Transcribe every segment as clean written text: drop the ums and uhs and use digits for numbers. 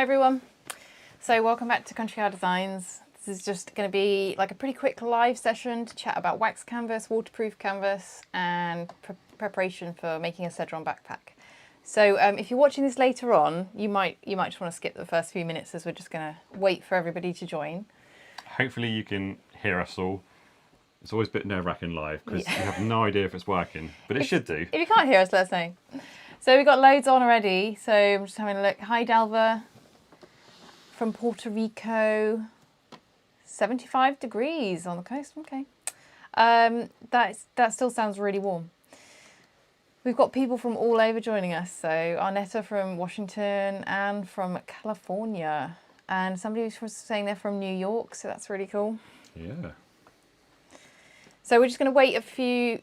Hi everyone. So welcome back to Country Car Designs. This is just going to be like a pretty quick live session to chat about wax canvas, waterproof canvas and preparation for making a Sedron backpack. So if you're watching this later on, you might just want to skip the first few minutes as we're just going to wait for everybody to join. Hopefully you can hear us all. It's always a bit nerve-wracking live because you have no idea if it's working, but it should do. If you can't hear us, let us know. So we've got loads on already. So I'm just having a look. Hi Dalva from Puerto Rico. 75 degrees on the coast. Okay. That still sounds really warm. We've got people from all over joining us. So Arnetta from Washington and from California. And somebody was saying they're from New York, so that's really cool. Yeah. So we're just going to wait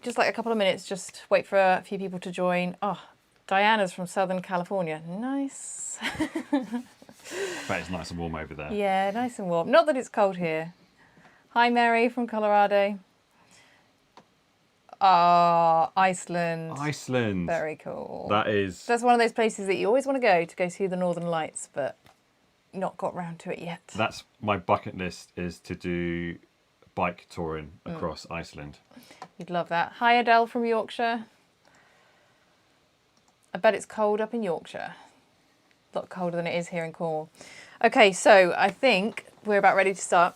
just like a couple of minutes, just wait for a few people to join. Oh, Diana's from Southern California. Nice. But it's nice and warm over there. Yeah, nice and warm. Not that it's cold here. Hi, Mary from Colorado. Iceland. Iceland. Very cool. That's one of those places that you always want to go see the Northern Lights, but not got round to it yet. That's my bucket list, is to do bike touring across Iceland. You'd love that. Hi, Adele from Yorkshire. I bet it's cold up in Yorkshire. A lot colder than it is here in Cornwall. Okay, so I think we're about ready to start.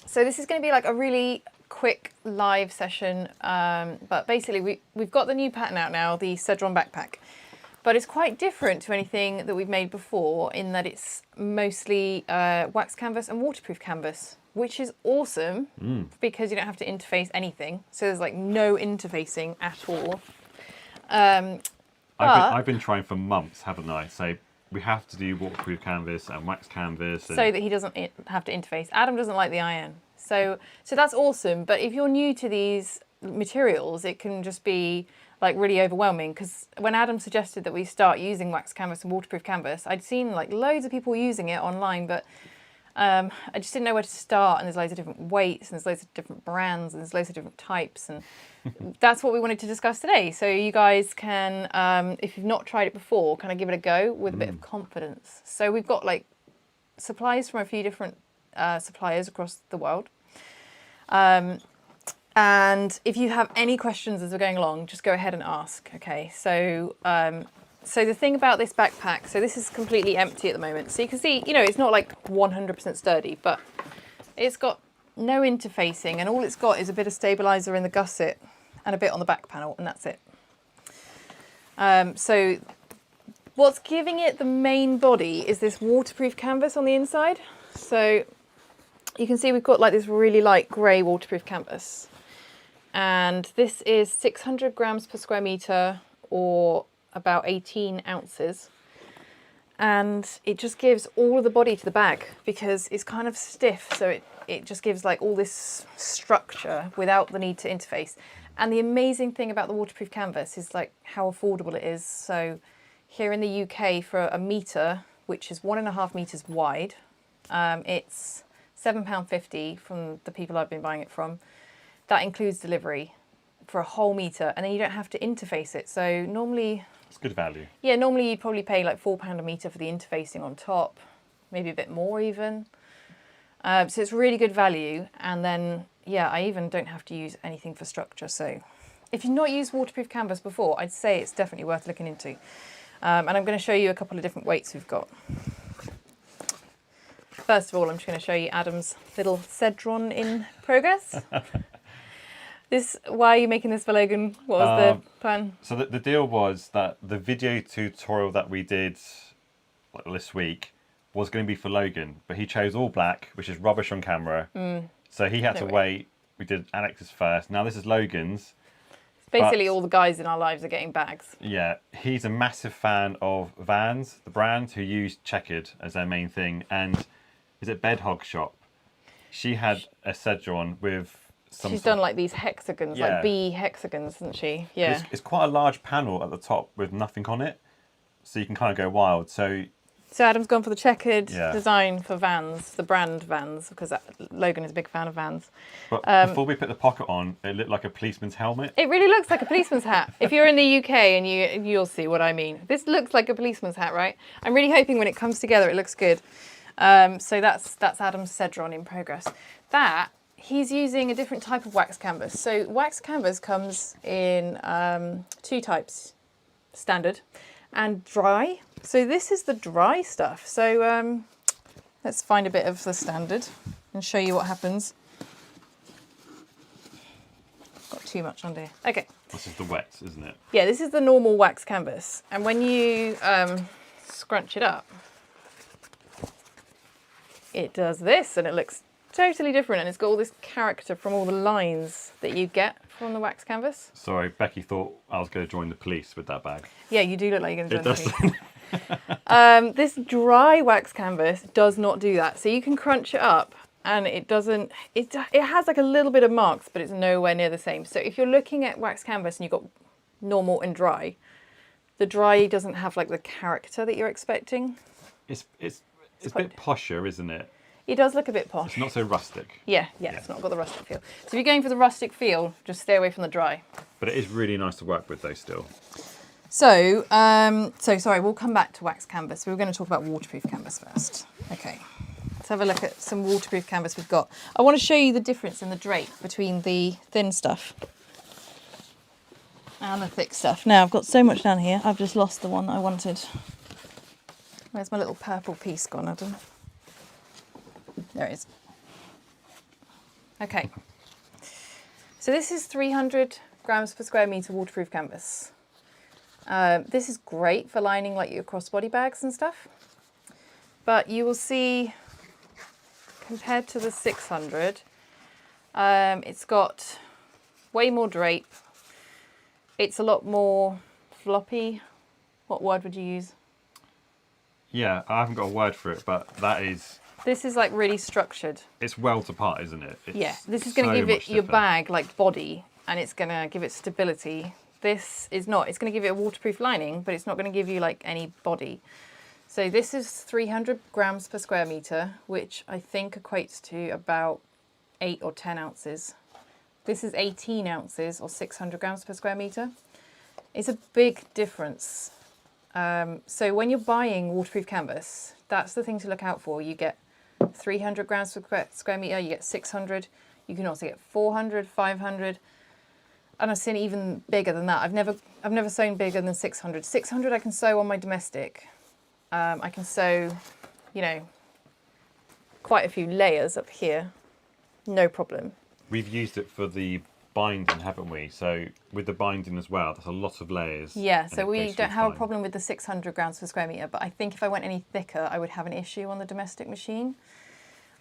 So this is going to be like a really quick live session, but basically we've got the new pattern out now, the Sedron backpack, but it's quite different to anything that we've made before in that it's mostly wax canvas and waterproof canvas, which is awesome because you don't have to interface anything. So there's like no interfacing at all. I've been trying for months, haven't I? So we have to do waterproof canvas and wax canvas. So that he doesn't have to interface. Adam doesn't like the iron. So that's awesome. But if you're new to these materials, it can just be like really overwhelming. Because when Adam suggested that we start using wax canvas and waterproof canvas, I'd seen like loads of people using it online, but I just didn't know where to start. And there's loads of different weights, and there's loads of different brands, and there's loads of different types. And that's what we wanted to discuss today. So you guys can, if you've not tried it before, kind of give it a go with a bit of confidence. So we've got like supplies from a few different suppliers across the world. And if you have any questions as we're going along, just go ahead and ask. Okay, so the thing about this backpack, so this is completely empty at the moment. So you can see, it's not like 100% sturdy, but it's got no interfacing, and all it's got is a bit of stabilizer in the gusset and a bit on the back panel, and that's it. So what's giving it the main body is this waterproof canvas on the inside. So you can see we've got like this really light grey waterproof canvas, and this is 600 grams per square metre, or about 18 ounces. And it just gives all of the body to the bag because it's kind of stiff, so it just gives like all this structure without the need to interface. And the amazing thing about the waterproof canvas is like how affordable it is. So here in the UK, for a metre, which is 1.5 metres wide, it's £7.50 from the people I've been buying it from. That includes delivery for a whole metre, and then you don't have to interface it. So normally, it's good value. Yeah, normally you'd probably pay like £4 a metre for the interfacing on top, maybe a bit more even. So it's really good value. And then, yeah, I even don't have to use anything for structure. So if you've not used waterproof canvas before, I'd say it's definitely worth looking into. And I'm going to show you a couple of different weights we've got. First of all, I'm just going to show you Adam's little Sedron in progress. Why are you making this for Logan? What was the plan? So the deal was that the video tutorial that we did like this week was going to be for Logan, but he chose all black, which is rubbish on camera. So he had to wait. We did Alex's first. Now this is Logan's. Basically all the guys in our lives are getting bags. Yeah, he's a massive fan of Vans, the brand, who use checkered as their main thing. And is it Bedhog Shop? She had a Sedron with She's done like these hexagons, like bee hexagons, isn't she? Yeah. It's quite a large panel at the top with nothing on it, so you can kind of go wild. So So Adam's gone for the checkered Yeah. design for Vans, the brand Vans, because Logan is a big fan of Vans. But before we put the pocket on, it looked like a policeman's helmet. It really looks like a policeman's hat. If you're in the UK and you'll see what I mean. This looks like a policeman's hat, right? I'm really hoping when it comes together it looks good. So that's Adam's Sedron in progress. That, he's using a different type of wax canvas. So wax canvas comes in 2 types, standard and dry. So this is the dry stuff. So let's find a bit of the standard and show you what happens. Got too much on there. Okay. This is the wet, isn't it? Yeah, this is the normal wax canvas. And when you scrunch it up, it does this and it looks totally different. And it's got all this character from all the lines that you get from the wax canvas. Sorry, Becky thought I was going to join the police with that bag. Yeah, you do look like you're going to It join the does. police. This dry wax canvas does not do that. So you can crunch it up and it doesn't, it has like a little bit of marks, but it's nowhere near the same. So if you're looking at wax canvas and you've got normal and dry, the dry doesn't have like the character that you're expecting. It's a bit posher, isn't it? It does look a bit posh. It's not so rustic. Yeah, it's not got the rustic feel. So if you're going for the rustic feel, just stay away from the dry. But it is really nice to work with though still. So, sorry, we'll come back to wax canvas. We were going to talk about waterproof canvas first. Okay, let's have a look at some waterproof canvas we've got. I want to show you the difference in the drape between the thin stuff and the thick stuff. Now, I've got so much down here, I've just lost the one I wanted. Where's my little purple piece gone, Adam? There it is. Okay. So this is 300 grams per square metre waterproof canvas. This is great for lining like your crossbody bags and stuff. But you will see, compared to the 600, it's got way more drape. It's a lot more floppy. What word would you use? Yeah, I haven't got a word for it, but that is... This is like really structured. It's well apart, isn't it? It's yeah, this is going to give it your bag like body, and it's going to give it stability. This is not. It's going to give it a waterproof lining, but it's not going to give you like any body. So this is 300 grams per square metre, which I think equates to about 8 or 10 ounces. This is 18 ounces or 600 grams per square metre. It's a big difference. So when you're buying waterproof canvas, that's the thing to look out for. You get 300 grams per square metre, you get 600, you can also get 400, 500, and I've seen even bigger than that. I've never sewn bigger than 600. 600 I can sew on my domestic. I can sew, you know, quite a few layers up here, no problem. We've used it for the binding, haven't we? So with the binding as well, that's a lot of layers. Yeah, so we don't have a problem with the 600 grams per square metre, but I think if I went any thicker, I would have an issue on the domestic machine.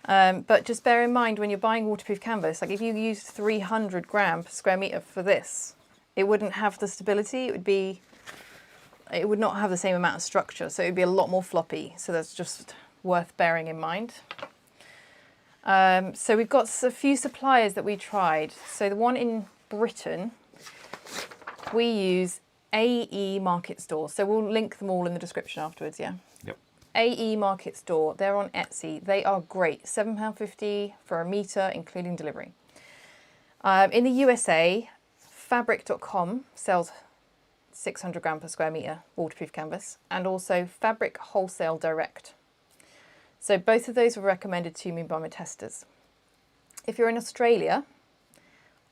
But just bear in mind when you're buying waterproof canvas, like if you used 300 grams per square metre for this, it wouldn't have the stability. It would not have the same amount of structure, so it would be a lot more floppy. So that's just worth bearing in mind. So we've got a few suppliers that we tried. So the one in Britain, we use AE Market Store. So we'll link them all in the description afterwards, yeah? Yep. AE Market Store, they're on Etsy. They are great, £7.50 for a metre, including delivery. In the USA, fabric.com sells 600 grams per square metre waterproof canvas, and also Fabric Wholesale Direct. So both of those were recommended to me by my testers. If you're in Australia,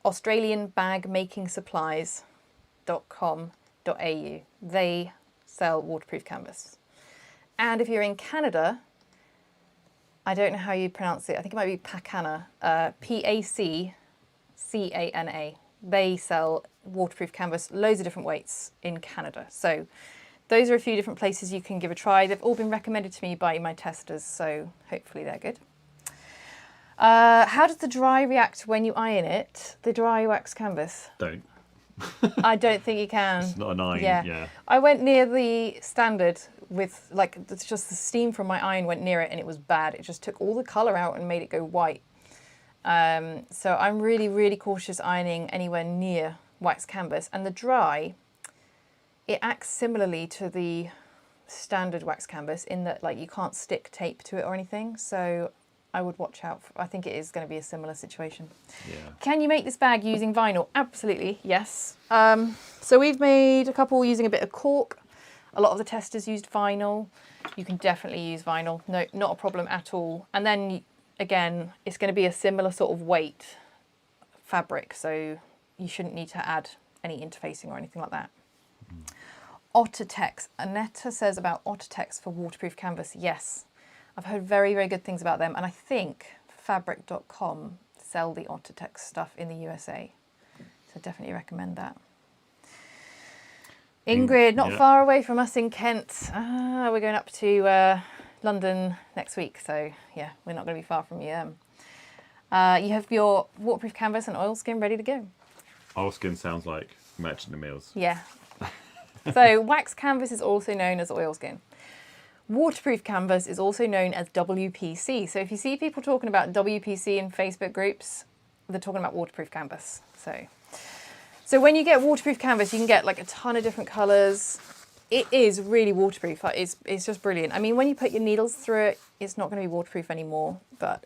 australianbagmakingsupplies.com.au. They sell waterproof canvas. And if you're in Canada, I don't know how you pronounce it. I think it might be Pacana, P-A-C-C-A-N-A. They sell waterproof canvas, loads of different weights in Canada. So those are a few different places you can give a try. They've all been recommended to me by my testers, so hopefully they're good. How does the dry react when you iron it? The dry wax canvas? Don't. I don't think you can. It's not an iron, yeah. I went near the standard with, like, it's just the steam from my iron went near it and it was bad. It just took all the colour out and made it go white. So I'm really, really cautious ironing anywhere near wax canvas. And the dry, it acts similarly to the standard wax canvas in that like you can't stick tape to it or anything. So I would watch out. I think it is going to be a similar situation. Yeah. Can you make this bag using vinyl? Absolutely, yes. So we've made a couple using a bit of cork. A lot of the testers used vinyl. You can definitely use vinyl. No, not a problem at all. And then again, it's going to be a similar sort of weight fabric, so you shouldn't need to add any interfacing or anything like that. Ottertex. Annetta says about Ottertex for waterproof canvas. Yes, I've heard very, very good things about them, and I think fabric.com sell the Ottertex stuff in the USA. So definitely recommend that. Ingrid, not far away from us in Kent. We're going up to London next week, so yeah, we're not going to be far from you. You have your waterproof canvas and oilskin ready to go. Oilskin sounds like Merchant of Meals. Yeah. So wax canvas is also known as oilskin. Waterproof canvas is also known as WPC. So if you see people talking about WPC in Facebook groups, they're talking about waterproof canvas. So when you get waterproof canvas, you can get like a ton of different colours. It is really waterproof. It's just brilliant. I mean, when you put your needles through it, it's not going to be waterproof anymore, but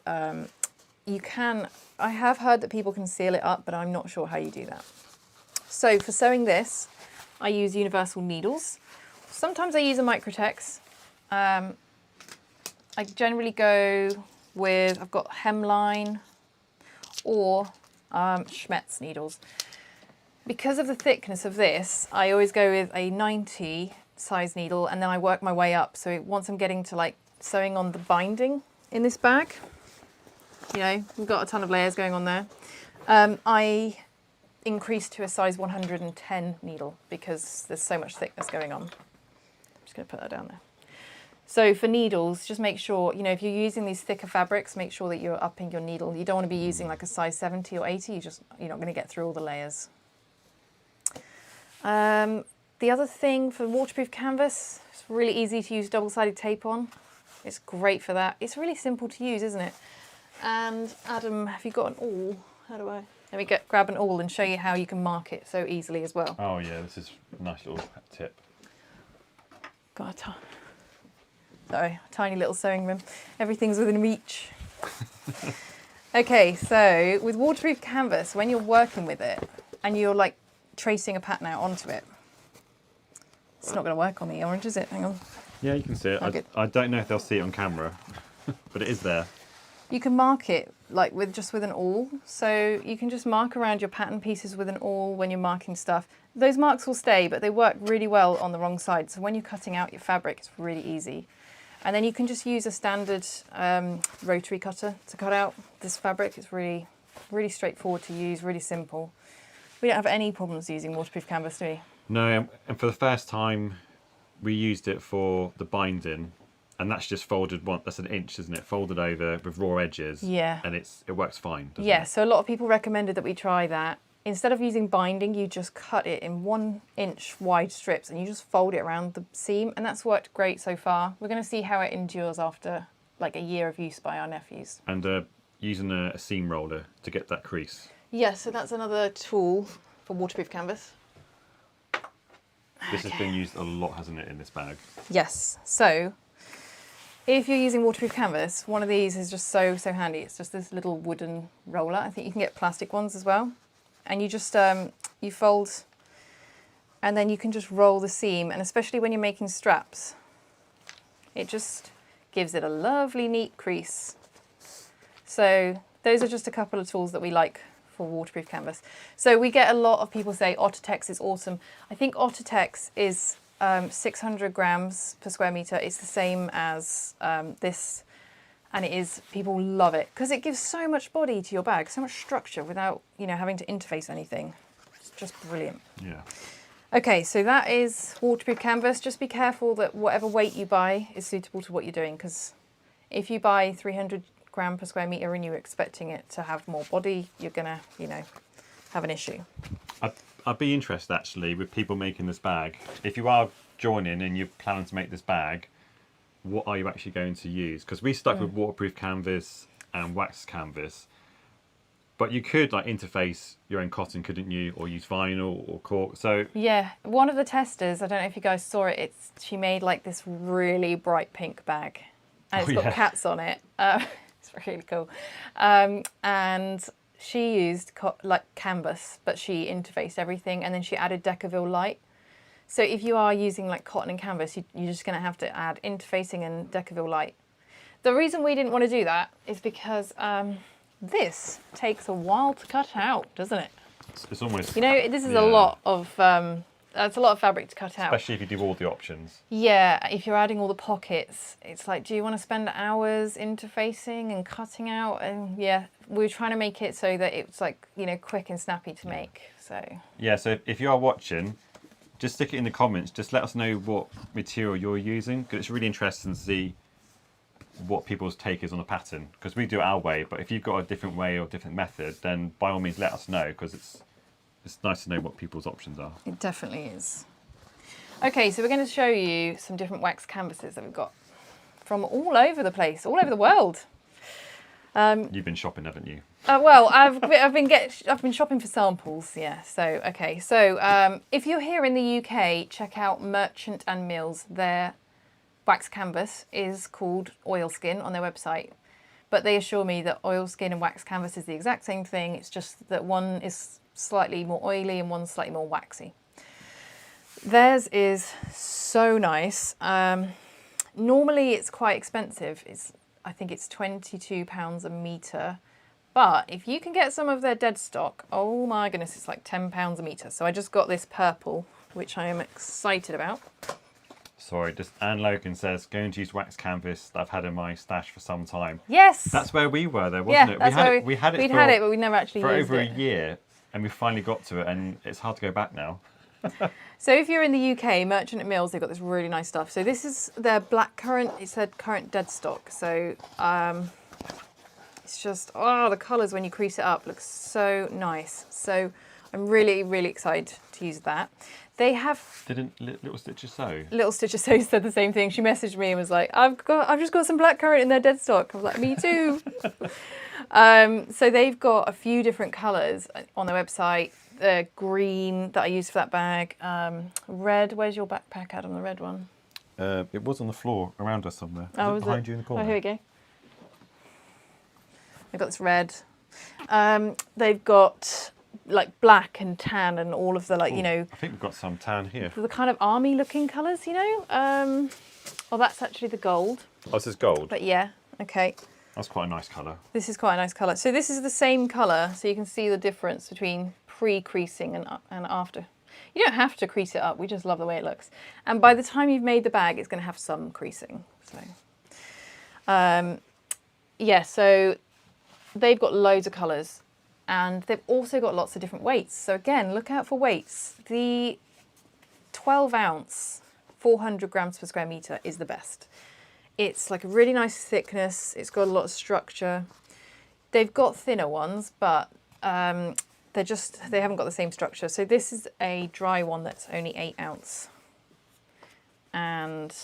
you can. I have heard that people can seal it up, but I'm not sure how you do that. So for sewing this, I use universal needles. Sometimes I use a Microtex. I generally go with, I've got hemline or Schmetz needles. Because of the thickness of this, I always go with a 90 size needle, and then I work my way up. So once I'm getting to like sewing on the binding in this bag, you know, we've got a ton of layers going on there. I increase to a size 110 needle because there's so much thickness going on. I'm just going to put that down there. So for needles, just make sure, you know, if you're using these thicker fabrics, make sure that you're upping your needle. You don't want to be using like a size 70 or 80. You're not going to get through all the layers. The other thing for waterproof canvas, it's really easy to use double-sided tape on. It's great for that. It's really simple to use, isn't it? And Adam, have you got an awl? How do I? Let me grab an awl and show you how you can mark it so easily as well. Oh yeah, this is a nice little tip. Got a tiny little sewing room. Everything's within reach. Okay, so with waterproof canvas, when you're working with it and you're like tracing a pattern out onto it, it's not going to work on the orange, is it? Hang on. Yeah, you can see it. I don't know if they'll see it on camera, but it is there. You can mark it like with an awl. So you can just mark around your pattern pieces with an awl when you're marking stuff. Those marks will stay, but they work really well on the wrong side. So when you're cutting out your fabric, it's really easy. And then you can just use a standard rotary cutter to cut out this fabric. It's really, really straightforward to use, really simple. We don't have any problems using waterproof canvas, do we? No, and for the first time, we used it for the binding, and that's just folded that's 1 inch, isn't it? Folded over with raw edges. Yeah. And it works fine, doesn't yeah, it? so a lot of people recommended that we try that. Instead of using binding, you just cut it in 1 inch wide strips and you just fold it around the seam, and that's worked great so far. We're going to see how it endures after like a year of use by our nephews. And using a seam roller to get that crease. Yeah, so that's another tool for waterproof canvas. This has been used a lot, hasn't it, in this bag? Yes. So if you're using waterproof canvas, one of these is just so handy. It's just this little wooden roller. I think you can get plastic ones as well. And you just, you fold, and then you can just roll the seam. And especially when you're making straps, it just gives it a lovely, neat crease. So those are just a couple of tools that we like for waterproof canvas. So we get a lot of people say Ottertex is awesome. I think Ottertex is 600 grams per square meter. It's the same as this, and people love it because it gives so much body to your bag, so much structure without, you know, having to interface anything. It's just brilliant. Yeah. Okay, so that is waterproof canvas. Just be careful that whatever weight you buy is suitable to what you're doing, because if you buy 300 gram per square meter and you're expecting it to have more body, you're gonna, you know, have an issue. I'd be interested actually with people making this bag. If you are joining and you're planning to make this bag, what are you actually going to use? Because we stuck with waterproof canvas and wax canvas. But you could like interface your own cotton, couldn't you? Or use vinyl or cork. So Yeah, one of the testers, I don't know if you guys saw it, she made like this really bright pink bag. And it's got cats on it. It's really cool. And she used like canvas, but she interfaced everything, and then she added Decaville light. So if you are using like cotton and canvas, you're just going to have to add interfacing and Decaville light. The reason we didn't want to do that is because this takes a while to cut out, doesn't it? it's almost, You know, this is a lot of that's a lot of fabric to cut out. especially if you do all the options. Yeah, if you're adding all the pockets, it's like, do you want to spend hours interfacing and cutting out? And yeah, we were trying to make it so that it's like, you know, quick and snappy to make. So Yeah, so if you are watching, just stick it in the comments. Just let us know what material you're using, because it's really interesting to see what people's take is on the pattern. Because we do it our way, but if you've got a different way or different method, then by all means let us know, because it's nice to know what people's options are. it definitely is. Okay, so we're going to show you some different wax canvases that we've got from all over the place, all over the world. You've been shopping, haven't you? Well, I've been shopping for samples, yeah. So okay, so if you're here in the UK, check out Merchant and Mills. Their wax canvas is called oilskin on their website, but they assure me that oilskin and wax canvas is the exact same thing. It's just that one is slightly more oily and one's slightly more waxy. Theirs is so nice. Normally it's quite expensive. I think it's £22 a metre. But if you can get some of their dead stock, oh my goodness, it's like £10 a metre. So I just got this purple, which I am excited about. Sorry, just Anne Logan says, going to use wax canvas that I've had in my stash for some time. Yes! That's where we were though, wasn't it? That's We had it we'd for, had it, but we never actually for used over it. a year, and we finally got to it, and it's hard to go back now. So if you're in the UK, Merchant and Mills, they've got this really nice stuff. So this is their black currant. It's their current dead stock. So it's just, oh, the colours when you crease it up look so nice. So I'm really, really excited to use that. They have... Didn't Little Stitches Sew? Little Stitches Sew said the same thing. She messaged me and was like, I've just got some black currant in their dead stock. I was like, me too. So they've got a few different colours on their website. Green that I used for that bag. Red, where's your backpack, Adam, the red one? It was on the floor around us somewhere. Oh, was it behind you in the corner? Oh, here we go. They've got this red. They've got like black and tan and all of the like, you know. I think we've got some tan here. The kind of army looking colours, you know. Well, that's actually the gold. Oh, this is gold. But yeah, okay. That's quite a nice colour. This is quite a nice colour. So this is the same colour, so you can see the difference between pre-creasing and after. You don't have to crease it up, we just love the way it looks. And by the time you've made the bag, it's going to have some creasing. So, yeah, so they've got loads of colours, and they've also got lots of different weights. So again, look out for weights. The 12 ounce, 400 grams per square metre is the best. It's like a really nice thickness, it's got a lot of structure. They've got thinner ones, but they haven't got the same structure. So this is a dry one that's only 8 ounce. And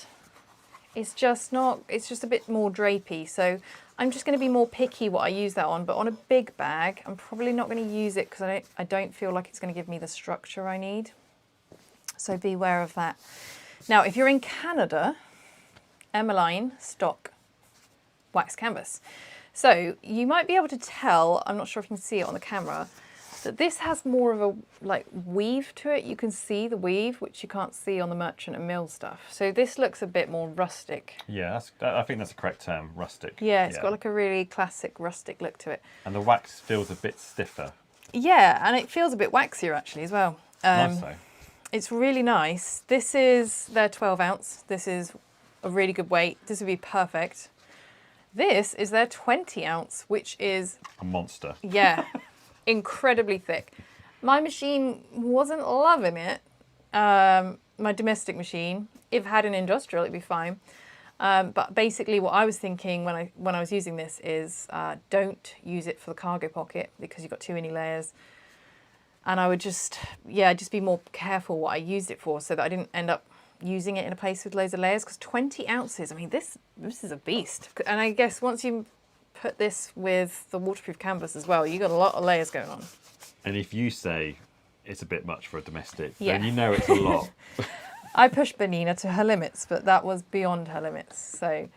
it's just a bit more drapey. So I'm just going to be more picky what I use that on. But on a big bag, I'm probably not going to use it because I don't feel like it's going to give me the structure I need. So be aware of that. Now, if you're in Canada, Emmeline stock wax canvas. So you might be able to tell, I'm not sure if you can see it on the camera, that this has more of a like weave to it. You can see the weave, which you can't see on the Merchant and Mill stuff. So this looks a bit more rustic. Yeah, I think that's a correct term, rustic. Yeah, it's got like a really classic rustic look to it. And the wax feels a bit stiffer. Yeah, and it feels a bit waxier actually as well. Nice though. It's really nice. This is their 12 ounce. This is a really good weight. This would be perfect. This is their 20 ounce, which is... a monster. Yeah, incredibly thick. My machine wasn't loving it. My domestic machine. If it had an industrial, it'd be fine. But basically what I was thinking when I was using this is don't use it for the cargo pocket because you've got too many layers. And I would just be more careful what I used it for so that I didn't end up using it in a place with loads of layers, because 20 ounces, I mean, this is a beast. And I guess once you put this with the waterproof canvas as well, you got a lot of layers going on. And if you say it's a bit much for a domestic, Yeah. then you know it's a lot. I pushed Benina to her limits, but that was beyond her limits. So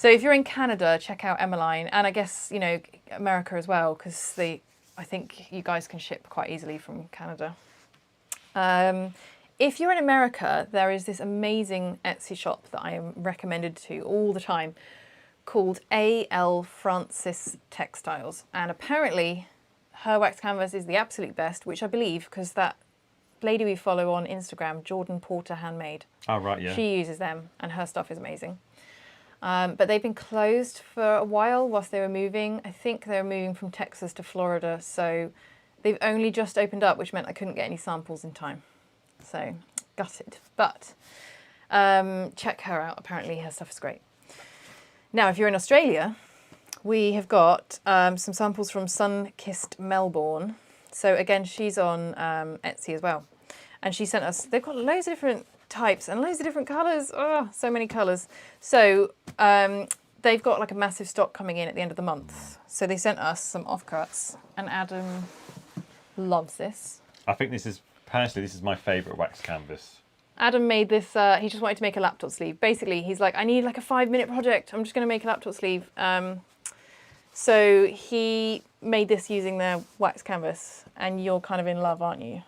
if you're in Canada, check out Emmeline, and I guess, you know, America as well, because I think you guys can ship quite easily from Canada. If you're in America, there is this amazing Etsy shop that I am recommended to all the time called A.L. Francis Textiles. And apparently her wax canvas is the absolute best, which I believe because that lady we follow on Instagram, Jordan Porter Handmade. Oh, right, yeah. She uses them and her stuff is amazing. But they've been closed for a while whilst they were moving. I think they were moving from Texas to Florida. So they've only just opened up, which meant I couldn't get any samples in time. So gutted. But check her out. Apparently her stuff is great. Now, if you're in Australia, we have got some samples from Sun-Kissed Melbourne. So again, she's on Etsy as well. And she sent us, they've got loads of different types and loads of different colours. Oh, so many colours. So they've got like a massive stock coming in at the end of the month. So they sent us some offcuts and Adam loves this. I think this is my favourite wax canvas. Adam made this, he just wanted to make a laptop sleeve. Basically, he's like, I need like a 5-minute project. I'm just going to make a laptop sleeve. So he made this using their wax canvas, and you're kind of in love, aren't you?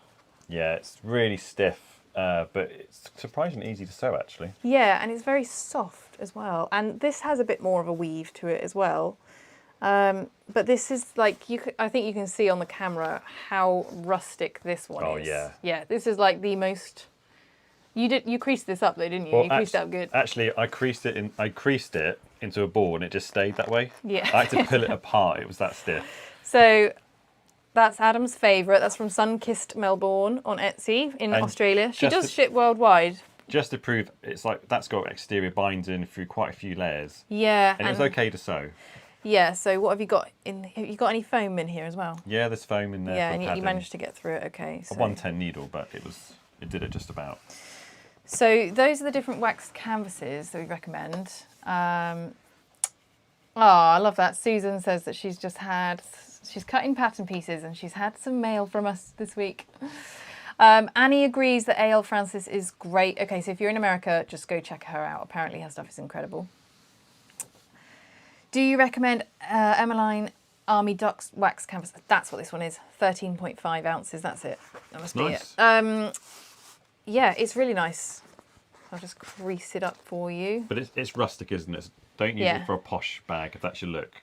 Yeah, it's really stiff, but it's surprisingly easy to sew, actually. Yeah, and it's very soft as well. And this has a bit more of a weave to it as well. But this is like, I think you can see on the camera how rustic this one is. Oh, yeah. Yeah, this is like the most... You creased this up though, didn't you? Well, you creased it up good. Actually, I creased it into a ball and it just stayed that way. Yeah. I had to pull it apart. It was that stiff. So that's Adam's favourite. That's from Sun-Kissed Melbourne on Etsy in Australia. She does ship worldwide. Just to prove, it's like that's got exterior binding through quite a few layers. Yeah. And it was okay to sew. Yeah, so what have you got in? Have you got any foam in here as well? Yeah, there's foam in there. Yeah, for and you managed to get through it. Okay. So. A 110 needle, but it did it just about. So those are the different wax canvases that we recommend. I love that. Susan says that she's cutting pattern pieces and she's had some mail from us this week. Annie agrees that A.L. Francis is great. Okay, so if you're in America, just go check her out. Apparently her stuff is incredible. Do you recommend Emmeline Army Ducks wax canvas? That's what this one is. 13.5 ounces. That's it. That must be it. Yeah, it's really nice. I'll just crease it up for you. But it's rustic, isn't it? Don't use it for a posh bag if that's your look.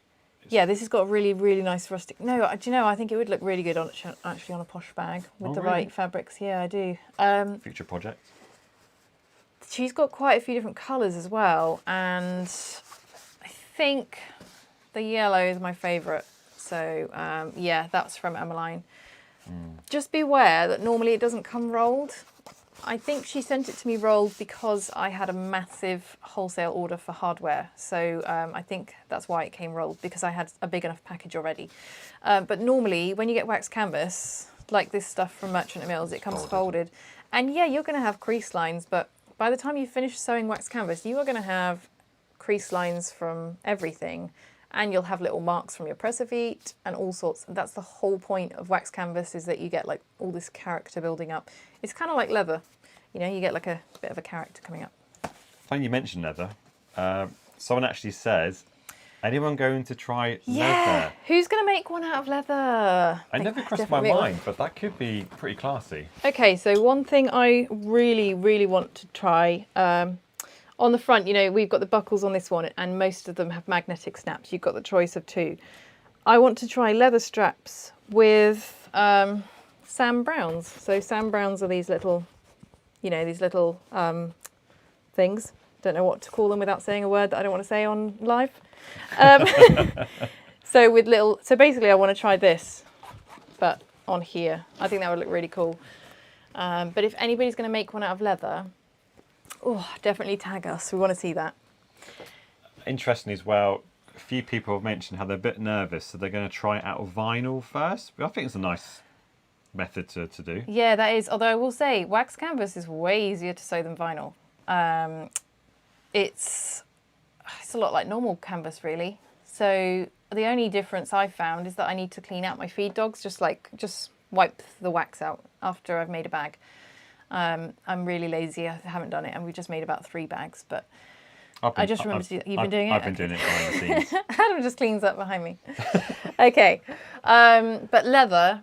Yeah, this has got a really, really nice rustic... No, do you know, I think it would look really good actually on a posh bag with the right fabrics. Yeah, I do. Future project? She's got quite a few different colours as well. And I think the yellow is my favourite. So, yeah, that's from Emmeline. Just beware that normally it doesn't come rolled. I think she sent it to me rolled because I had a massive wholesale order for hardware. So I think that's why it came rolled, because I had a big enough package already. But normally when you get wax canvas, like this stuff from Merchant & Mills, it comes folded. And yeah, you're going to have crease lines, but by the time you finish sewing wax canvas, you are going to have crease lines from everything. And you'll have little marks from your presser feet and all sorts. And that's the whole point of wax canvas, is that you get like all this character building up. It's kind of like leather. You know, you get like a bit of a character coming up. Funny you mentioned leather. Someone actually says, anyone going to try leather? Who's going to make one out of leather? I never crossed my mind, but that could be pretty classy. Okay, so one thing I really, really want to try... on the front, you know, we've got the buckles on this one and most of them have magnetic snaps. You've got the choice of 2. I want to try leather straps with Sam Browns. So Sam Browns are these little, you know, these little things. Don't know what to call them without saying a word that I don't want to say on live. So basically I want to try this, but on here. I think that would look really cool. But if anybody's going to make one out of leather, definitely tag us. We want to see that. Interesting as well, a few people have mentioned how they're a bit nervous, so they're going to try it out of vinyl first. I think it's a nice method to do. Yeah, that is. Although I will say, wax canvas is way easier to sew than vinyl. It's a lot like normal canvas, really. So the only difference I found is that I need to clean out my feed dogs, just wipe the wax out after I've made a bag. I'm really lazy. I haven't done it, and we just made about 3 bags. But I just remember you've been doing it. I've been doing it behind the scenes. Adam just cleans up behind me. Okay, but leather.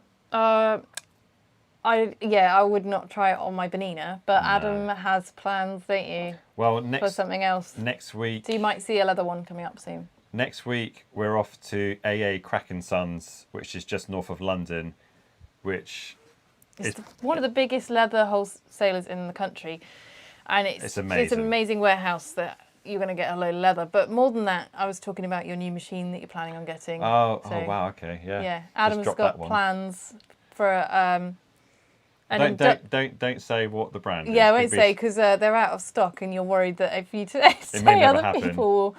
I would not try it on my Bonina, but no. Adam has plans, don't you? Well, for something else next week. So you might see a leather one coming up soon. Next week we're off to AA Kraken Sons, which is just north of London, which is one of the biggest leather wholesalers in the country, and it's amazing. It's an amazing warehouse that you're going to get a load of leather. But more than that, I was talking about your new machine that you're planning on getting. Oh wow, okay, yeah. Yeah, Adam's got plans for. Don't say what the brand is. Yeah, I won't say because they're out of stock, and you're worried that if you say other people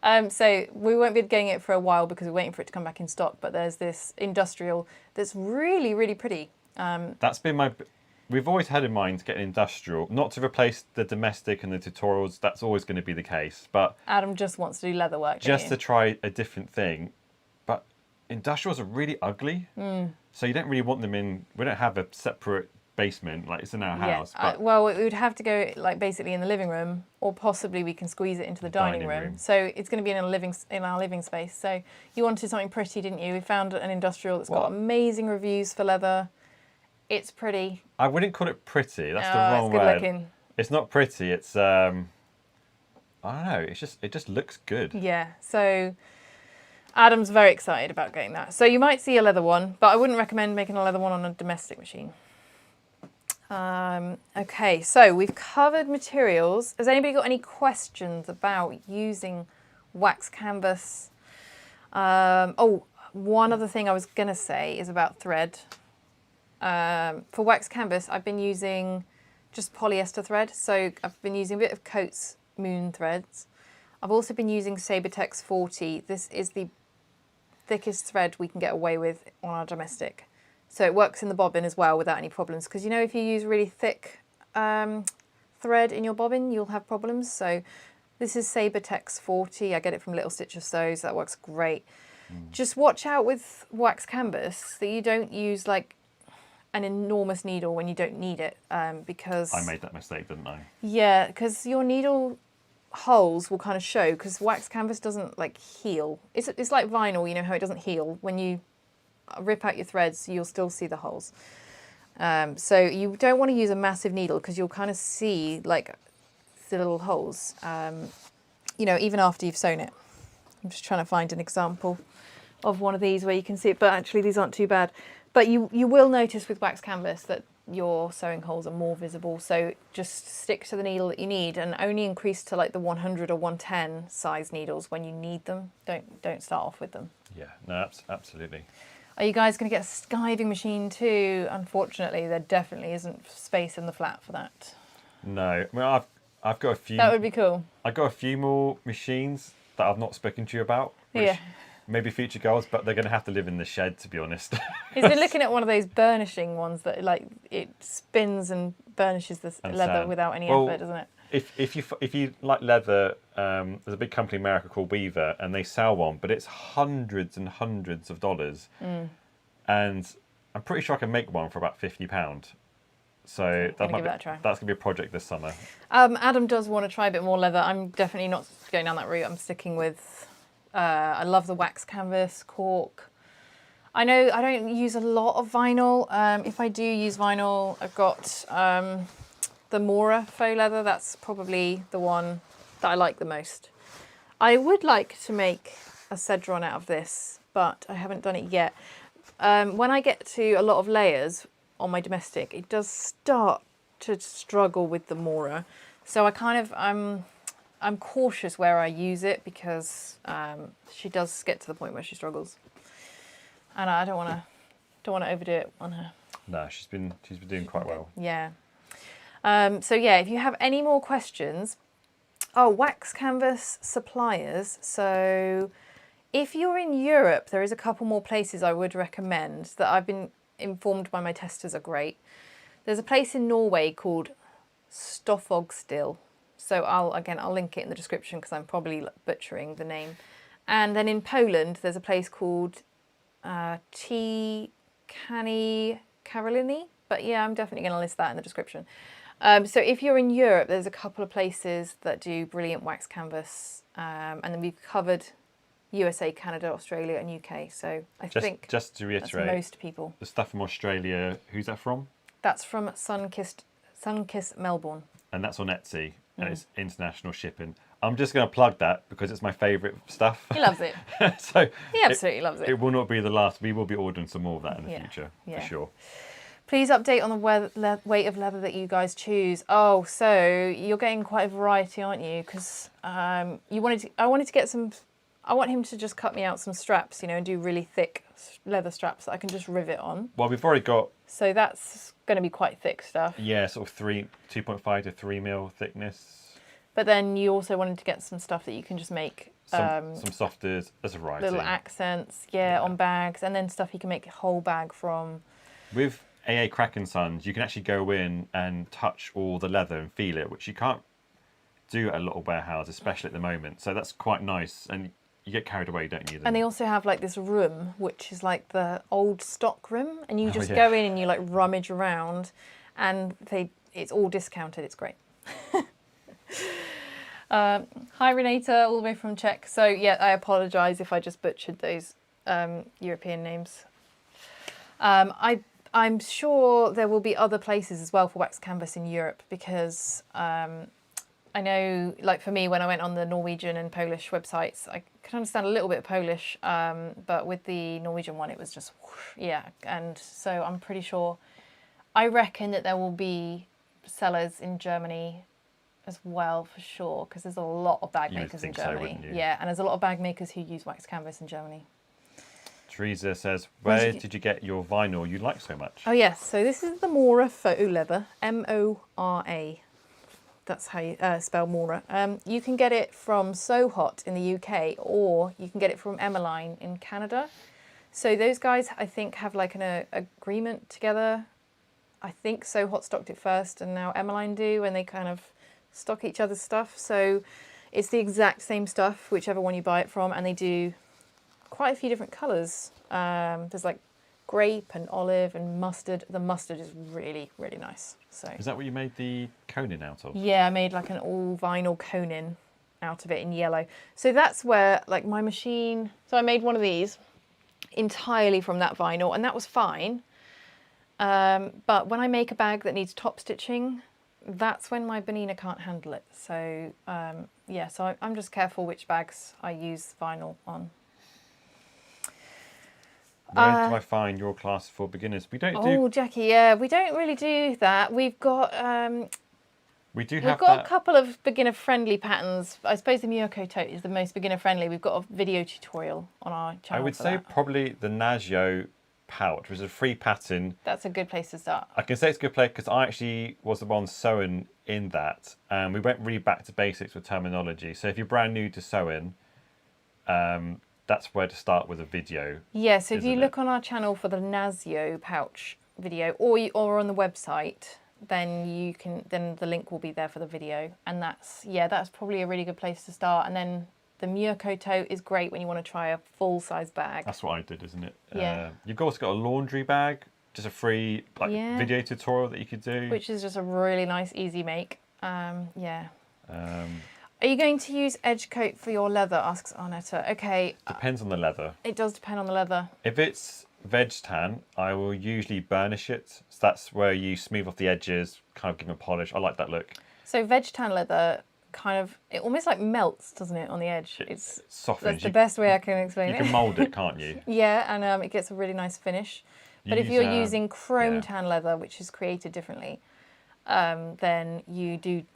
will. So we won't be getting it for a while because we're waiting for it to come back in stock. But there's this industrial that's really, really pretty. That's been we've always had in mind getting industrial, not to replace the domestic and the tutorials. That's always going to be the case. But Adam just wants to do leather work. Just to try a different thing. But industrials are really ugly. So you don't really want them in. We don't have a separate basement like it's in our house. But well, we would have to go like basically in the living room, or possibly we can squeeze it into the dining room. So it's going to be in our living space. So you wanted something pretty, didn't you? We found an industrial that's got amazing reviews for leather. It's pretty. I wouldn't call it pretty. That's the wrong word. It's good looking. It's not pretty. It's I don't know. It just looks good. Yeah. So Adam's very excited about getting that. So you might see a leather one, but I wouldn't recommend making a leather one on a domestic machine. Okay, so we've covered materials. Has anybody got any questions about using wax canvas? One other thing I was going to say is about thread. For wax canvas, I've been using just polyester thread. So I've been using a bit of Coates Moon threads. I've also been using Sabertex 40. This is the thickest thread we can get away with on our domestic. So it works in the bobbin as well without any problems. Because you know, if you use really thick thread in your bobbin, you'll have problems. So this is Sabertex 40. I get it from Little Stitch of Sews. That works great. Just watch out with wax canvas that you don't use like an enormous needle when you don't need it, because I made that mistake, didn't I? Yeah, because your needle holes will kind of show because wax canvas doesn't like heal. It's like vinyl, you know how it doesn't heal. When you rip out your threads, you'll still see the holes. So you don't want to use a massive needle because you'll kind of see like the little holes, you know, even after you've sewn it. I'm just trying to find an example of one of these where you can see it, but actually these aren't too bad. But you will notice with wax canvas that your sewing holes are more visible. So just stick to the needle that you need and only increase to like the 100 or 110 size needles when you need them. Don't start off with them. Yeah, no, absolutely. Are you guys going to get a skiving machine too? Unfortunately, there definitely isn't space in the flat for that. No, I mean, I've got a few. That would be cool. I've got a few more machines that I've not spoken to you about. Which maybe future goals, but they're going to have to live in the shed, to be honest. He's been looking at one of those burnishing ones that like it spins and burnishes the leather without any effort, doesn't it? If you like leather, there's a big company in America called Weaver, and they sell one, but it's hundreds and hundreds of dollars. And I'm pretty sure I can make one for about £50. So that's going to be a project this summer. Adam does want to try a bit more leather. I'm definitely not going down that route. I'm sticking with, I love the wax canvas, cork. I know I don't use a lot of vinyl. If I do use vinyl, I've got the Mora faux leather. That's probably the one that I like the most. I would like to make a Sedron out of this, but I haven't done it yet. When I get to a lot of layers on my domestic, it does start to struggle with the Mora. So I'm cautious where I use it because she does get to the point where she struggles, and I don't want to overdo it on her. No, she's been doing quite well. Yeah. So yeah, if you have any more questions, wax canvas suppliers. So if you're in Europe, there is a couple more places I would recommend that I've been informed by my testers are great. There's a place in Norway called Stoffogstill. So I'll link it in the description because I'm probably butchering the name. And then in Poland, there's a place called T. Cani Karolini. But yeah, I'm definitely going to list that in the description. So if you're in Europe, there's a couple of places that do brilliant wax canvas. And then we've covered USA, Canada, Australia and UK. So I think just to reiterate, that's most people. The stuff from Australia, who's that from? That's from Sunkissed Melbourne. And that's on Etsy, and it's international shipping. I'm just going to plug that because it's my favourite stuff. He loves it. So He absolutely loves it. It will not be the last. We will be ordering some more of that in the future, yeah. for sure. Please update on the weight of leather that you guys choose. Oh, so you're getting quite a variety, aren't you? Because I wanted to get some. I want him to just cut me out some straps, you know, and do really thick leather straps that I can just rivet on. Well, we've already got. So that's going to be quite thick stuff. Yeah, sort of 2.5 to 3 mil thickness. But then you also wanted to get some stuff that you can just make some softers as a variety. Little accents, on bags, and then stuff you can make a whole bag from. With AA Kraken Sons, you can actually go in and touch all the leather and feel it, which you can't do at a lot of warehouses, especially at the moment. So that's quite nice, and you get carried away, don't you? Then? And they also have like this room, which is like the old stock room, and you just go in and you like rummage around, and it's all discounted. It's great. Hi Renata, all the way from Czech. So yeah, I apologise if I just butchered those European names. I'm sure there will be other places as well for wax canvas in Europe, because I know, like for me, when I went on the Norwegian and Polish websites, I can understand a little bit of Polish, but with the Norwegian one, it was just, and so I'm pretty sure, I reckon that there will be sellers in Germany as well, for sure, because there's a lot of bag makers in Germany. So, yeah, and there's a lot of bag makers who use wax canvas in Germany. Teresa says, where did you get your vinyl you like so much? Oh yes, so this is the Mora Photo Leather, Mora. That's how you spell Mora. You can get it from So Hot in the UK, or you can get it from Emmeline in Canada. So those guys, I think, have like an agreement together. I think So Hot stocked it first, and now Emmeline do, and they kind of stock each other's stuff. So it's the exact same stuff, whichever one you buy it from, and they do quite a few different colours. There's like grape and olive and mustard. The mustard is really, really nice. So is that what you made the Conan out of? Yeah, I made like an all vinyl Conan out of it in yellow. So that's where like my machine, so I made one of these entirely from that vinyl, and that was fine. But when I make a bag that needs top stitching, that's when my Bernina can't handle it. So so I'm just careful which bags I use vinyl on. Where do I find your class for beginners? We don't do. Oh, Jackie, yeah, we don't really do that. We've got. We've got a couple of beginner-friendly patterns. I suppose the Miyoko tote is the most beginner-friendly. We've got a video tutorial on our channel. I would say probably the Nazio pouch, which is a free pattern. That's a good place to start. I can say it's a good place because I actually was the one sewing in that, and we went really back to basics with terminology. So if you're brand new to sewing, that's where to start with a video. Yeah, so if you look on our channel for the Nazio pouch video, or on the website, then the link will be there for the video, and that's probably a really good place to start. And then the Miyoko tote is great when you want to try a full-size bag. That's what I did, isn't it? Yeah. You've also got a laundry bag, just a free video tutorial that you could do, which is just a really nice, easy make. Are you going to use edge coat for your leather? Asks Arnetta. Okay. Depends on the leather. It does depend on the leather. If it's veg tan, I will usually burnish it. So that's where you smooth off the edges, kind of give them a polish. I like that look. So veg tan leather it almost like melts, doesn't it, on the edge? It's softens. That's the best way I can explain it. You can mould it, can't you? Yeah, and it gets a really nice finish. But if you're using chrome tan leather, which is created differently, then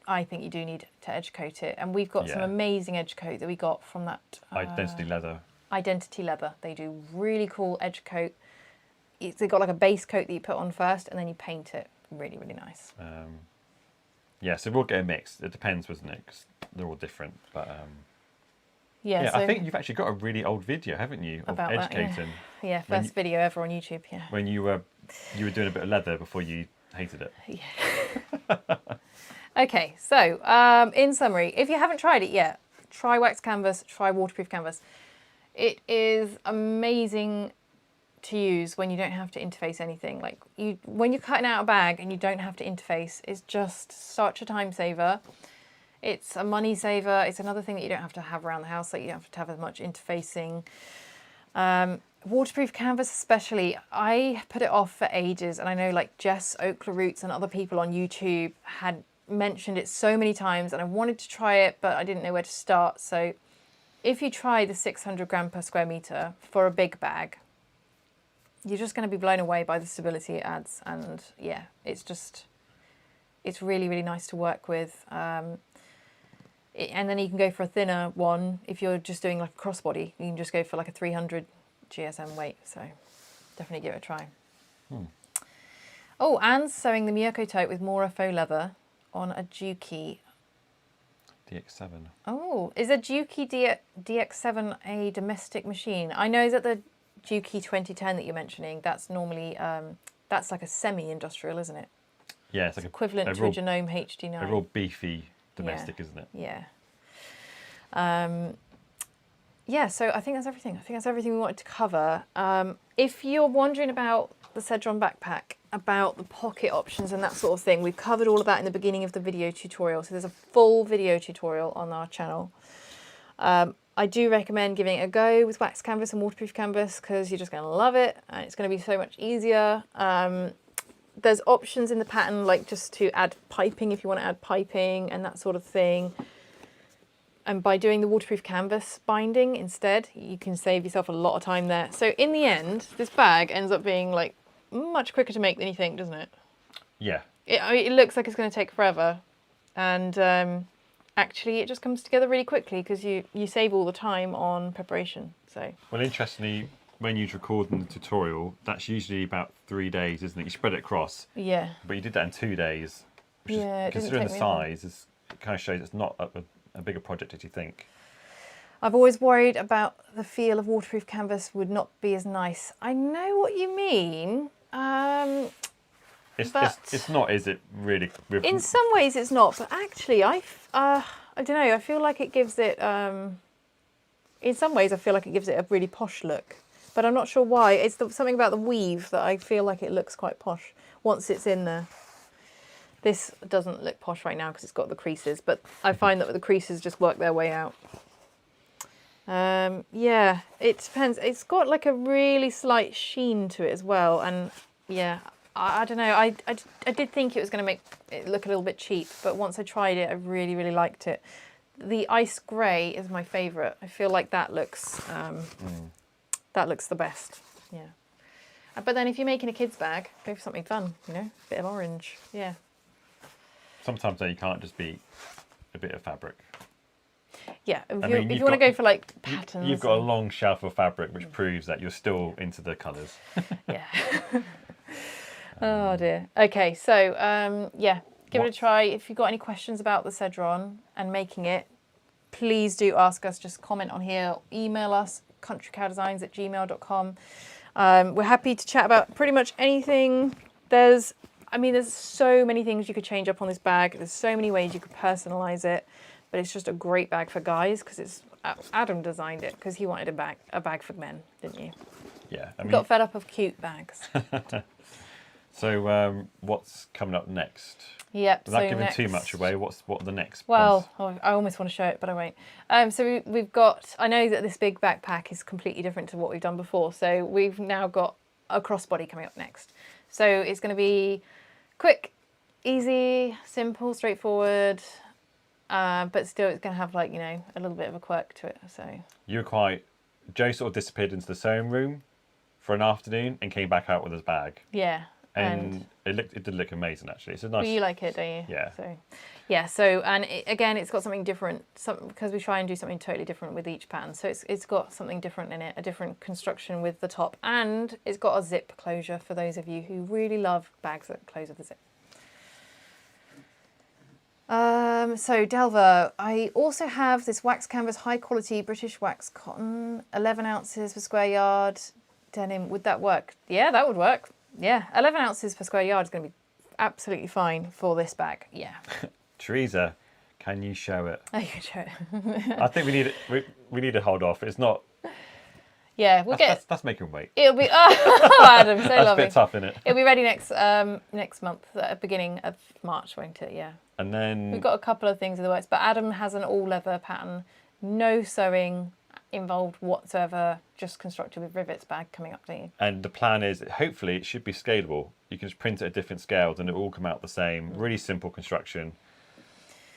I think you do need to edge coat it. And we've got some amazing edge coat that we got from that Identity Leather. Identity Leather. They do really cool edge coat. They've got like a base coat that you put on first, and then you paint it. Really, really nice. So we'll get a mix. It depends, wasn't it? Because they're all different. But so I think you've actually got a really old video, haven't you, of about educating? Yeah, first video ever on YouTube. Yeah. When you were doing a bit of leather before you hated it. Yeah. Okay, so in summary, if you haven't tried it yet, try wax canvas, try waterproof canvas. It is amazing to use when you don't have to interface anything. Like when you're cutting out a bag and you don't have to interface, it's just such a time saver. It's a money saver. It's another thing that you don't have to have around the house. Like you don't have to have as much interfacing. Waterproof canvas especially, I put it off for ages, and I know like Jess Oakler Roots and other people on YouTube had mentioned it so many times, and I wanted to try it, but I didn't know where to start. So if you try the 600 gram per square meter for a big bag, you're just going to be blown away by the stability it adds. And yeah, it's really, really nice to work with. And then you can go for a thinner one. If you're just doing like a crossbody, you can just go for like a 300 GSM weight. So definitely give it a try. Oh, Anne's sewing the Miyako tote with Mora faux leather on a Juki DX7. Oh, is a Juki DX7 a domestic machine? I know that the Juki 2010 that you're mentioning, that's normally, that's like a semi-industrial, isn't it? Yeah, it's like equivalent to a Genome HD9. A real beefy domestic, isn't it? Yeah. Yeah, so I think that's everything. I think that's everything we wanted to cover. If you're wondering about the Sedron backpack, about the pocket options and that sort of thing, we've covered all of that in the beginning of the video tutorial. So there's a full video tutorial on our channel. I do recommend giving it a go with wax canvas and waterproof canvas because you're just going to love it and it's going to be so much easier. There's options in the pattern like just to add piping if you want to add piping and that sort of thing. And by doing the waterproof canvas binding instead, you can save yourself a lot of time there. So in the end, this bag ends up being like much quicker to make than you think, doesn't it? Yeah. I mean, it looks like it's going to take forever. And actually it just comes together really quickly because you save all the time on preparation. So. Well, interestingly, when you record in the tutorial, that's usually about 3 days, isn't it? You spread it across. Yeah. But you did that in 2 days. Which yeah, is, considering the size, it kind of shows it's not a bigger project as you think. I've always worried about the feel of waterproof canvas would not be as nice. I know what you mean. It's not, is it, really? In some ways it's not, but actually I don't know, I feel like it gives it, in some ways I feel like it gives it a really posh look, but I'm not sure why. It's something about the weave that I feel like it looks quite posh once it's in there. This doesn't look posh right now because it's got the creases, but I find that the creases just work their way out. Yeah, it depends. It's got like a really slight sheen to it as well, and yeah, I don't know. I did think it was going to make it look a little bit cheap, but once I tried it, I really, really liked it. The ice grey is my favourite. I feel like that looks the best. Yeah. But then if you're making a kid's bag, go for something fun, you know, a bit of orange. Yeah. Sometimes though you can't just be a bit of fabric. Yeah, if you want to go for like patterns. You've got a long shelf of fabric which proves that you're still into the colours. Yeah. Oh dear. Okay, so yeah, give it a try. If you've got any questions about the Sedron and making it, please do ask us. Just comment on here, email us, countrycowdesigns@gmail.com. We're happy to chat about pretty much anything. There's so many things you could change up on this bag. There's so many ways you could personalise it, but it's just a great bag for guys because it's Adam designed it because he wanted a bag for men, didn't you? Yeah, I mean, got fed up of cute bags. So what's coming up next? Yep. Without giving too much away, what are the next? Well, I almost want to show it, but I won't. So we've got. I know that this big backpack is completely different to what we've done before. So we've now got a crossbody coming up next. So it's going to be quick, easy, simple, straightforward, but still it's going to have like, you know, a little bit of a quirk to it. So Joe sort of disappeared into the sewing room for an afternoon and came back out with his bag. Yeah. And it did look amazing actually. It's a nice. Well, you like it, don't you? Yeah. So, yeah. So again, it's got something different. Because we try and do something totally different with each pattern. So it's got something different in it, a different construction with the top, and it's got a zip closure for those of you who really love bags that close with a zip. So Delver, I also have this wax canvas, high quality British wax cotton, 11 ounces per square yard, denim. Would that work? Yeah, that would work. Yeah, 11 ounces per square yard is going to be absolutely fine for this bag. Yeah. Teresa, can you show it? Oh, you can show it. I think we need to hold off. It's not Yeah, we'll That's making weight. It'll be Adam, so That's lovely. a bit tough, isn't it? It'll be ready next month, beginning of March, won't it? Yeah. And then We've got a couple of things in the works, but Adam has an all leather pattern, no sewing involved whatsoever, just constructed with rivets bag coming up, don't you? And the plan is, hopefully, it should be scalable. You can just print it at different scales, and it will all come out the same. Really simple construction.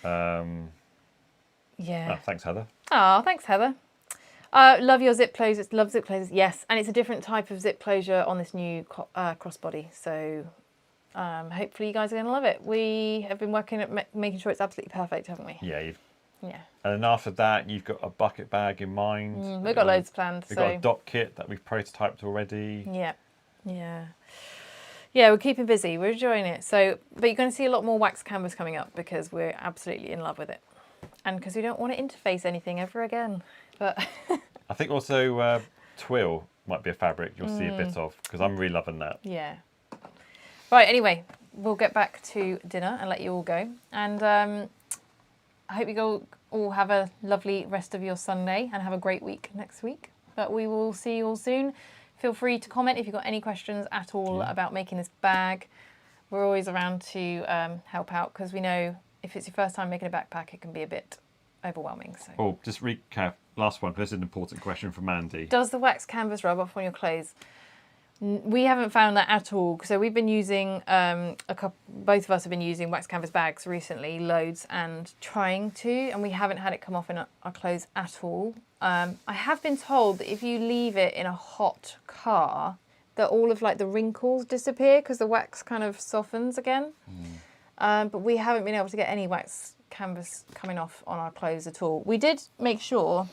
Yeah. Oh, thanks, Heather. Oh, thanks, Heather. Love your zip closures. Love zip closures. Yes, and it's a different type of zip closure on this new crossbody. So hopefully you guys are going to love it. We have been working at making sure it's absolutely perfect, haven't we? Yeah. Yeah. And then after that, you've got a bucket bag in mind. We've got loads planned. We've got a dot kit that we've prototyped already. Yeah. Yeah, we're keeping busy. We're enjoying it. So, but you're going to see a lot more wax canvas coming up because we're absolutely in love with it, and because we don't want to interface anything ever again. But I think also twill might be a fabric you'll see a bit of, because I'm really loving that. Yeah. Right. Anyway, we'll get back to dinner and let you all go. And I hope you all have a lovely rest of your Sunday and have a great week next week. But we will see you all soon. Feel free to comment if you've got any questions at all about making this bag. We're always around to help out, because we know if it's your first time making a backpack, it can be a bit overwhelming. So. Oh, just recap. Last one. This is an important question from Mandy. Does the wax canvas rub off on your clothes? We haven't found that at all. So we've been using both of us have been using wax canvas bags recently, loads, and trying to, and we haven't had it come off in our clothes at all. I have been told that if you leave it in a hot car, that all of like the wrinkles disappear because the wax kind of softens again. But we haven't been able to get any wax canvas coming off on our clothes at all. We did make sure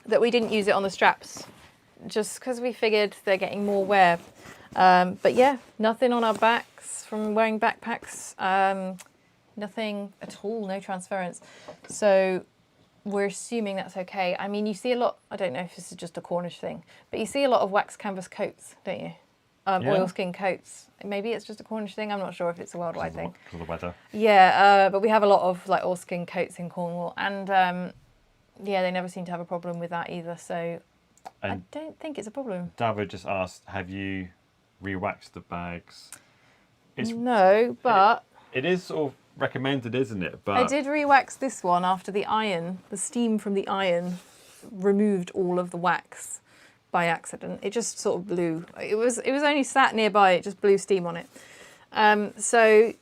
that we didn't use it on the straps, just because we figured they're getting more wear. But yeah, nothing on our backs from wearing backpacks. Nothing at all, no transference. So we're assuming that's okay. I mean, you see a lot, I don't know if this is just a Cornish thing, but you see a lot of wax canvas coats, don't you? Oilskin coats. Maybe it's just a Cornish thing. I'm not sure if it's a worldwide thing. Because of the weather. Yeah, but we have a lot of like oilskin coats in Cornwall, and yeah, they never seem to have a problem with that either. So I don't think it's a problem. David just asked, have you re-waxed the bags? No, but it is sort of recommended, isn't it? But I did re-wax this one after the iron. The steam from the iron removed all of the wax by accident. It just sort of blew. It was only sat nearby. It just blew steam on it. So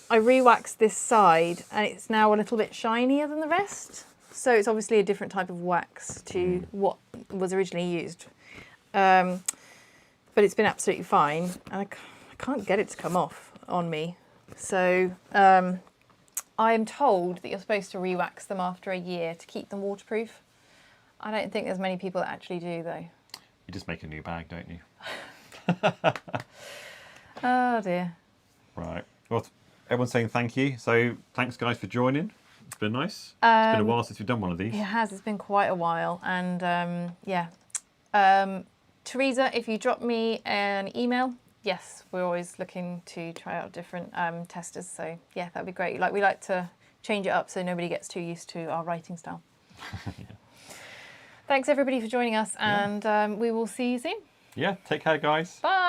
I re-waxed this side, and it's now a little bit shinier than the rest. So it's obviously a different type of wax to what was originally used. But it's been absolutely fine. And I can't get it to come off on me. So I am told that you're supposed to re-wax them after a year to keep them waterproof. I don't think there's many people that actually do, though. You just make a new bag, don't you? Oh, dear. Right. Well, everyone's saying thank you. So thanks, guys, for joining. It's been nice. It's been a while since we've done one of these. It has. It's been quite a while. And, yeah. Teresa, if you drop me an email, yes, we're always looking to try out different testers. So, yeah, that'd be great. We like to change it up so nobody gets too used to our writing style. Yeah. Thanks, everybody, for joining us. And we will see you soon. Yeah. Take care, guys. Bye.